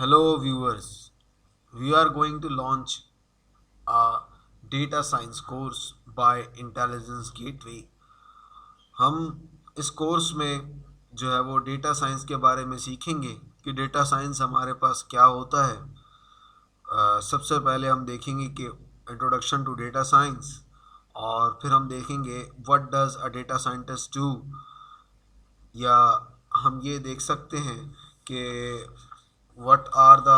Hello viewers, we are going to launch a data science course by Intelligence Gateway. हम इस course में जो है वो डेटा साइंस के बारे में सीखेंगे कि डेटा साइंस हमारे पास क्या होता है। सबसे पहले हम देखेंगे कि इंट्रोडक्शन टू डेटा साइंस, और फिर हम देखेंगे what does a data scientist do, या हम ये देख सकते हैं कि what are the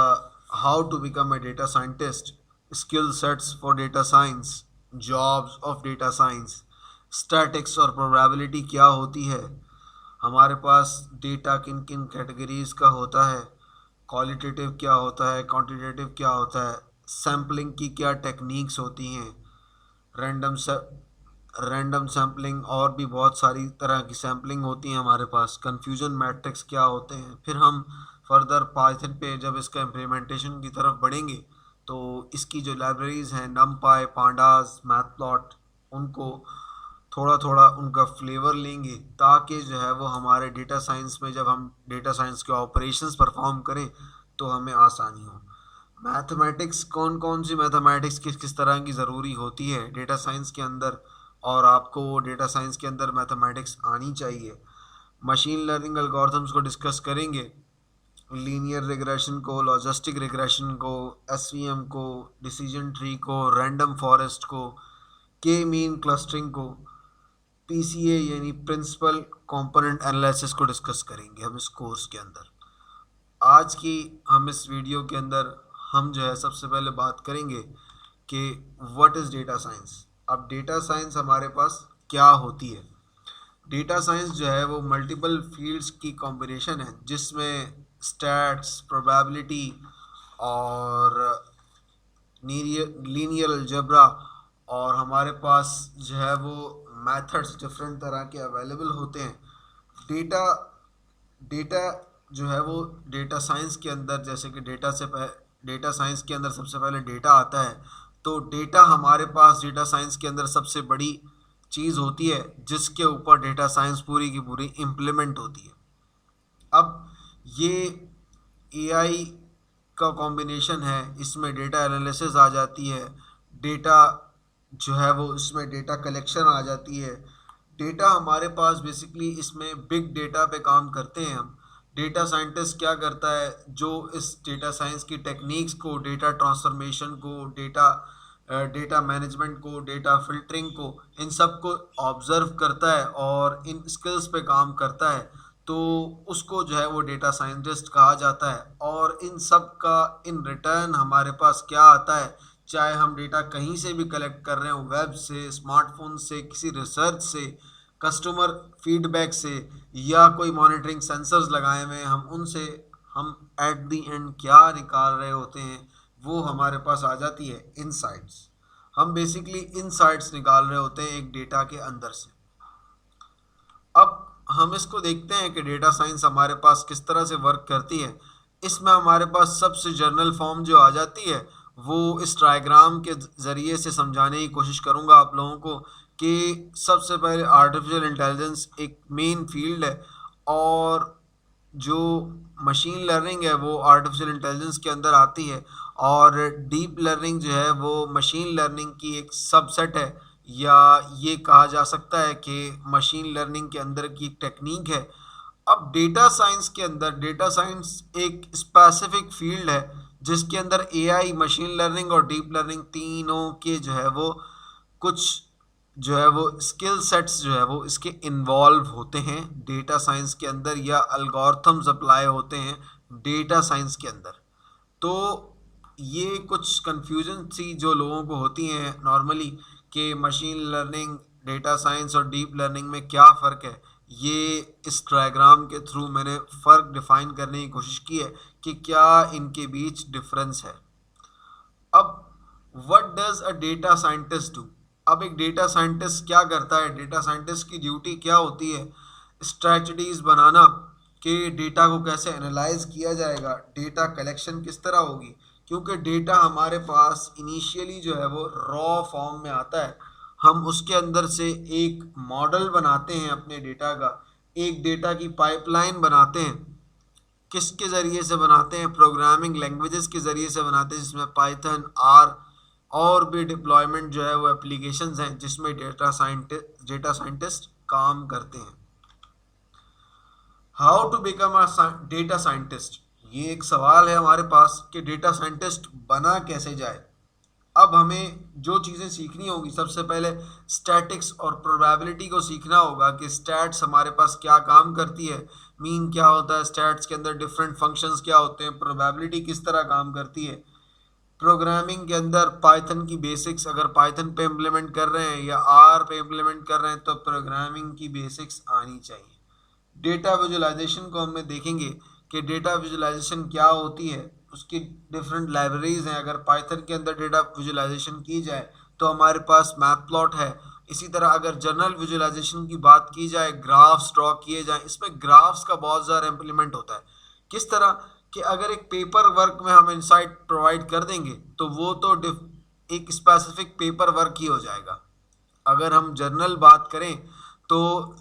how to become a data scientist, skill sets for data science, jobs of data science, statics और probability क्या होती है, हमारे पास डेटा किन किन कैटेगरीज का होता है, क्वालिटेटिव क्या होता है, क्वांटिटेटिव क्या होता है, सैम्पलिंग की क्या टेक्निक्स होती हैं, रैंडम रैंडम सैम्पलिंग और भी बहुत सारी तरह की सैम्पलिंग होती है हमारे पास, कन्फ्यूजन मैट्रिक्स क्या होते हैं। फिर हम फर्दर पाइथन पे जब इसका इम्प्लीमेंटेशन की तरफ बढ़ेंगे तो इसकी जो लाइब्रेरीज़ हैं numpy, pandas, मैथप्लॉट, उनको थोड़ा थोड़ा उनका फ्लेवर लेंगे ताकि जो है वो हमारे डेटा साइंस में जब हम डेटा साइंस के ऑपरेशंस परफॉर्म करें तो हमें आसानी हो। मैथमेटिक्स, कौन कौन सी मैथमेटिक्स किस किस तरह की ज़रूरी होती है डेटा साइंस के अंदर, और आपको डेटा साइंस के अंदर मैथमेटिक्स आनी चाहिए। मशीन लर्निंग एल्गोरिथम्स को डिस्कस करेंगे, लीनियर रिग्रेशन को, लॉजिस्टिक रिग्रेशन को, एसवीएम को, डिसीजन ट्री को, रैंडम फॉरेस्ट को, के मीन क्लस्टरिंग को, पीसीए यानी प्रिंसिपल कंपोनेंट एनालिसिस को डिस्कस करेंगे हम इस कोर्स के अंदर। आज की हम इस वीडियो के अंदर हम जो है सबसे पहले बात करेंगे कि व्हाट इज़ डेटा साइंस। अब डेटा साइंस हमारे पास क्या होती है। डेटा साइंस जो है वो मल्टीपल फील्ड्स की कॉम्बिनेशन है जिसमें स्टैट्स, प्रोबेबिलिटी और लीनियर अलजेब्रा, और हमारे पास जो है वो मेथड्स डिफरेंट तरह के अवेलेबल होते हैं। डेटा डेटा जो है वो डेटा साइंस के अंदर, जैसे कि डेटा साइंस के अंदर सबसे पहले डेटा आता है, तो डेटा हमारे पास डेटा साइंस के अंदर सबसे बड़ी चीज़ होती है जिसके ऊपर डेटा साइंस पूरी की पूरी इम्प्लीमेंट होती है। अब ये एआई का कॉम्बिनेशन है, इसमें डेटा एनालिसिस आ जाती है, डेटा जो है वो इसमें डेटा कलेक्शन आ जाती है। डेटा हमारे पास बेसिकली इसमें बिग डेटा पे काम करते हैं हम। डेटा साइंटिस्ट क्या करता है, जो इस डेटा साइंस की टेक्निक्स को, डेटा ट्रांसफॉर्मेशन को, डेटा मैनेजमेंट को, डेटा फिल्टरिंग को, इन सब को ऑब्जर्व करता है और इन स्किल्स पे काम करता है, तो उसको जो है वो डेटा साइंटिस्ट कहा जाता है। और इन सब का इन रिटर्न हमारे पास क्या आता है, चाहे हम डेटा कहीं से भी कलेक्ट कर रहे हो, वेब से, स्मार्टफोन से, किसी रिसर्च से, कस्टमर फीडबैक से, या कोई मॉनिटरिंग सेंसर्स लगाए हुए हैं हम, उनसे हम एट दी एंड क्या निकाल रहे होते हैं वो हमारे पास आ जाती है इनसाइट्स। हम बेसिकली इनसाइट्स निकाल रहे होते हैं एक डेटा के अंदर से। अब हम इसको देखते हैं कि डेटा साइंस हमारे पास किस तरह से वर्क करती है। इसमें हमारे पास सबसे जर्नल फॉर्म जो आ जाती है वो इस ट्रायग्राम के ज़रिए से समझाने की कोशिश करूँगा आप लोगों को कि सबसे पहले आर्टिफिशियल इंटेलिजेंस एक मेन फील्ड है, और जो मशीन लर्निंग है वो आर्टिफिशियल इंटेलिजेंस के अंदर आती है, और डीप लर्निंग जो है वो मशीन लर्निंग की एक सबसेट है, या ये कहा जा सकता है कि मशीन लर्निंग के अंदर की एक टेक्निक है। अब डेटा साइंस के अंदर, डेटा साइंस एक स्पेसिफिक फील्ड है जिसके अंदर एआई, मशीन लर्निंग और डीप लर्निंग तीनों के जो है वो कुछ जो है वो स्किल सेट्स जो है वो इसके इन्वॉल्व होते हैं डेटा साइंस के अंदर, या अल्गोरिथम्स अप्लाई होते हैं डेटा साइंस के अंदर। तो ये कुछ कन्फ्यूजन सी जो लोगों को होती हैं नॉर्मली कि मशीन लर्निंग, डेटा साइंस और डीप लर्निंग में क्या फ़र्क है, ये इस डायग्राम के थ्रू मैंने फ़र्क डिफ़ाइन करने की कोशिश की है कि क्या इनके बीच डिफरेंस है। अब what does a data scientist do. अब एक डेटा साइंटिस्ट क्या करता है, डेटा साइंटिस्ट की ड्यूटी क्या होती है, स्ट्रैटेजीज बनाना कि डेटा को कैसे एनालाइज किया जाएगा, डेटा कलेक्शन किस तरह होगी, क्योंकि डेटा हमारे पास इनिशियली जो है वो रॉ फॉर्म में आता है। हम उसके अंदर से एक मॉडल बनाते हैं अपने डेटा का, एक डेटा की पाइपलाइन बनाते हैं, किसके ज़रिए से बनाते हैं? प्रोग्रामिंग लैंग्वेजेस के ज़रिए से बनाते हैं, जिसमें पाइथन, आर और भी डिप्लॉयमेंट जो है वो एप्लीकेशंस हैं जिसमें डेटा साइंटिस्ट काम करते हैं। How to become a data scientist, ये एक सवाल है हमारे पास कि डेटा साइंटिस्ट बना कैसे जाए। अब हमें जो चीज़ें सीखनी होगी, सबसे पहले स्टैटिक्स और प्रोबेबिलिटी को सीखना होगा कि स्टैट्स हमारे पास क्या काम करती है, मीन क्या होता है, स्टैट्स के अंदर डिफरेंट फंक्शंस क्या होते हैं, प्रोबेबिलिटी किस तरह काम करती है। प्रोग्रामिंग के अंदर पाइथन की बेसिक्स, अगर पाइथन पे इम्प्लीमेंट कर रहे हैं या आर पे इम्प्लीमेंट कर रहे हैं तो प्रोग्रामिंग की बेसिक्स आनी चाहिए। डेटा विजुअलाइजेशन को हमें देखेंगे कि डेटा विजुअलाइजेशन क्या होती है, उसकी डिफरेंट लाइब्रेरीज हैं। अगर पाइथन के अंदर डेटा विजुअलाइजेशन की जाए तो हमारे पास मैथ प्लॉट है। इसी तरह अगर जनरल विजुअलाइजेशन की बात की जाए, ग्राफ्स ड्रॉ किए जाएं, इसमें ग्राफ्स का बहुत ज़्यादा इम्प्लीमेंट होता है। किस तरह कि अगर एक पेपर वर्क में हम इंसाइट प्रोवाइड कर देंगे तो वो तो एक स्पेसिफिक पेपर वर्क ही हो जाएगा। अगर हम जर्नल बात करें तो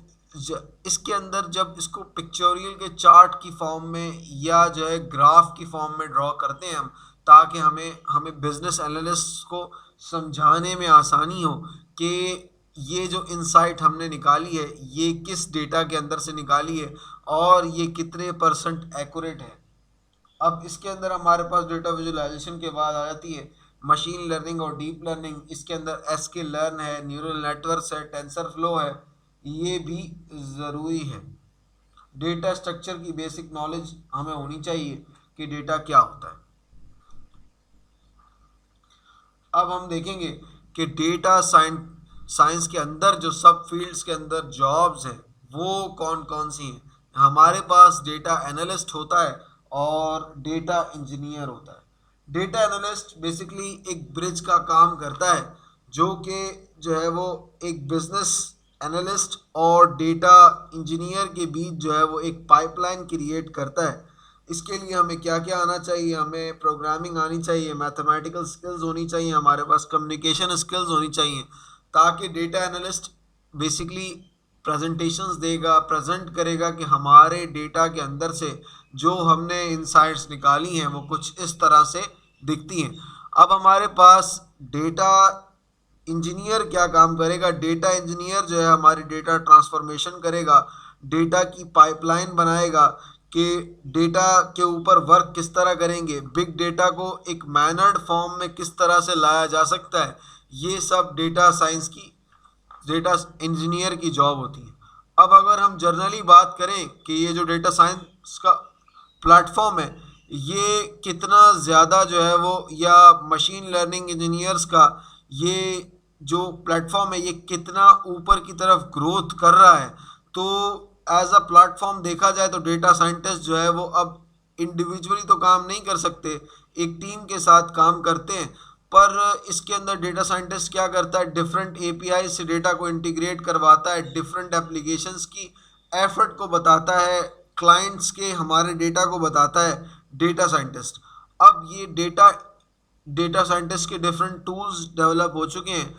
इसके अंदर जब इसको पिक्चोरियल के चार्ट की फॉर्म में या जो है ग्राफ की फॉर्म में ड्रॉ करते हैं हम, ताकि हमें बिजनेस एनालिस्ट को समझाने में आसानी हो कि ये जो इंसाइट हमने निकाली है ये किस डेटा के अंदर से निकाली है और ये कितने % एक्यूरेट है। अब इसके अंदर हमारे पास डेटा विजुअलाइजेशन के बाद आ जाती है मशीन लर्निंग और डीप लर्निंग। इसके अंदर एसके लर्न है, न्यूरल नेटवर्क्स है, टेंसर फ्लो है, ये भी ज़रूरी है। डेटा स्ट्रक्चर की बेसिक नॉलेज हमें होनी चाहिए कि डेटा क्या होता है। अब हम देखेंगे कि डेटा साइंस के अंदर जो सब फील्ड्स के अंदर जॉब्स हैं वो कौन कौन सी हैं। हमारे पास डेटा एनालिस्ट होता है और डेटा इंजीनियर होता है। डेटा एनालिस्ट बेसिकली एक ब्रिज का काम करता है, जो कि जो है वो एक बिजनेस एनालिस्ट और डेटा इंजीनियर के बीच जो है वो एक पाइपलाइन क्रिएट करता है। इसके लिए हमें क्या क्या आना चाहिए? हमें प्रोग्रामिंग आनी चाहिए, मैथमेटिकल स्किल्स होनी चाहिए, हमारे पास कम्युनिकेशन स्किल्स होनी चाहिए, ताकि डेटा एनालिस्ट बेसिकली प्रेजेंटेशंस देगा, प्रेजेंट करेगा कि हमारे डेटा के अंदर से जो हमने इंसाइट्स निकाली हैं वो कुछ इस तरह से दिखती हैं। अब हमारे पास डेटा इंजीनियर क्या काम करेगा? डेटा इंजीनियर जो है हमारी डेटा ट्रांसफॉर्मेशन करेगा, डेटा की पाइपलाइन बनाएगा कि डेटा के ऊपर वर्क किस तरह करेंगे, बिग डेटा को एक मैनर्ड फॉर्म में किस तरह से लाया जा सकता है। ये सब डेटा इंजीनियर की जॉब होती है। अब अगर हम जनरली बात करें कि ये जो डेटा साइंस का प्लेटफॉर्म है ये कितना ज़्यादा जो है वो, या मशीन लर्निंग इंजीनियर्स का ये जो प्लेटफॉर्म है ये कितना ऊपर की तरफ ग्रोथ कर रहा है, तो एज अ प्लेटफॉर्म देखा जाए तो डेटा साइंटिस्ट जो है वो अब इंडिविजुअली तो काम नहीं कर सकते, एक टीम के साथ काम करते हैं। पर इसके अंदर डेटा साइंटिस्ट क्या करता है? डिफरेंट एपीआई से डेटा को इंटीग्रेट करवाता है, डिफरेंट एप्लीकेशंस की एफर्ट को बताता है, क्लाइंट्स के हमारे डेटा को बताता है डेटा साइंटिस्ट। अब ये डेटा साइंटिस्ट के डिफरेंट टूल्स डेवलप हो चुके हैं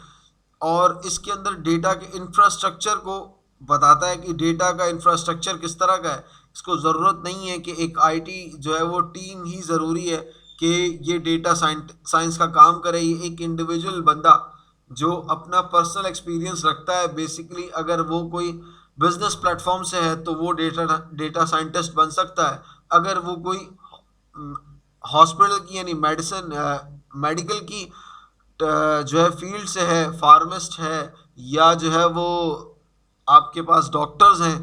और इसके अंदर डेटा के इंफ्रास्ट्रक्चर को बताता है कि डेटा का इंफ्रास्ट्रक्चर किस तरह का है। इसको ज़रूरत नहीं है कि एक आईटी जो है वो टीम ही ज़रूरी है कि ये डेटा साइंस का काम करे। ये एक इंडिविजुअल बंदा जो अपना पर्सनल एक्सपीरियंस रखता है, बेसिकली अगर वो कोई बिजनेस प्लेटफॉर्म से है तो वो डेटा साइंटिस्ट बन सकता है। अगर वो कोई हॉस्पिटल की यानी मेडिकल की जो है फील्ड से है, फार्मासिस्ट है, या जो है वो आपके पास डॉक्टर्स हैं,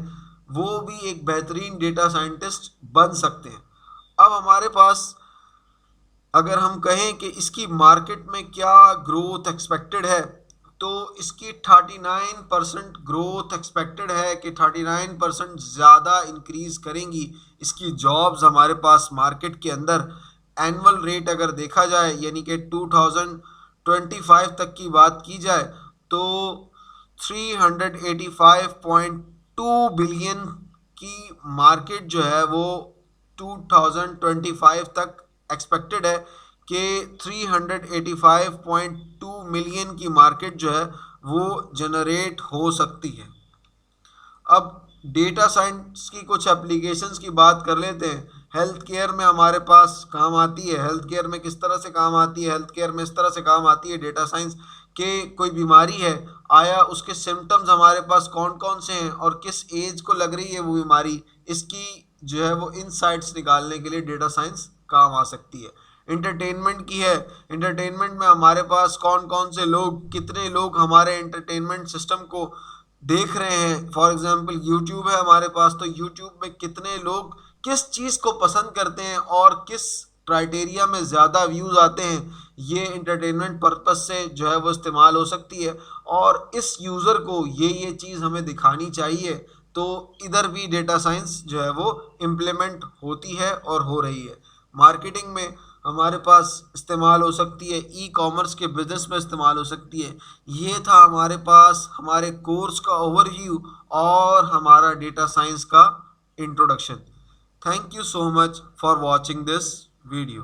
वो भी एक बेहतरीन डेटा साइंटिस्ट बन सकते हैं। अब हमारे पास अगर हम कहें कि इसकी मार्केट में क्या ग्रोथ एक्सपेक्टेड है, तो इसकी 39% ग्रोथ एक्सपेक्टेड है कि 39% ज़्यादा इंक्रीज़ करेंगी इसकी जॉब्स हमारे पास मार्केट के अंदर। एनुअल रेट अगर देखा जाए यानी कि 2025 तक की बात की जाए तो 385.2 बिलियन की मार्केट जो है वो 2025 तक एक्सपेक्टेड है कि 385.2 मिलियन की मार्केट जो है वो जनरेट हो सकती है। अब डेटा साइंस की कुछ एप्लीकेशंस की बात कर लेते हैं हेल्थ केयर में हमारे पास काम आती है। हेल्थ केयर में किस तरह से काम आती है? हेल्थ केयर में इस तरह से काम आती है डेटा साइंस के कोई बीमारी है, आया उसके सिम्टम्स हमारे पास कौन कौन से हैं और किस एज को लग रही है वो बीमारी, इसकी जो है वो इनसाइट्स निकालने के लिए डेटा साइंस काम आ सकती है। इंटरटेनमेंट की है, इंटरटेनमेंट में हमारे पास कौन कौन से लोग, कितने लोग हमारे एंटरटेनमेंट सिस्टम को देख रहे हैं। फॉर एग्जांपल यूट्यूब है हमारे पास, तो यूट्यूब में कितने लोग किस चीज़ को पसंद करते हैं और किस क्राइटेरिया में ज़्यादा व्यूज़ आते हैं, ये इंटरटेनमेंट पर्पस से जो है वो इस्तेमाल हो सकती है। और इस यूज़र को ये चीज़ हमें दिखानी चाहिए, तो इधर भी डेटा साइंस जो है वो इम्प्लीमेंट होती है और हो रही है। मार्केटिंग में हमारे पास इस्तेमाल हो सकती है, ई कॉमर्स के बिजनेस में इस्तेमाल हो सकती है। ये था हमारे पास हमारे कोर्स का ओवरव्यू और हमारा डेटा साइंस का introduction. Thank you so much for watching this video.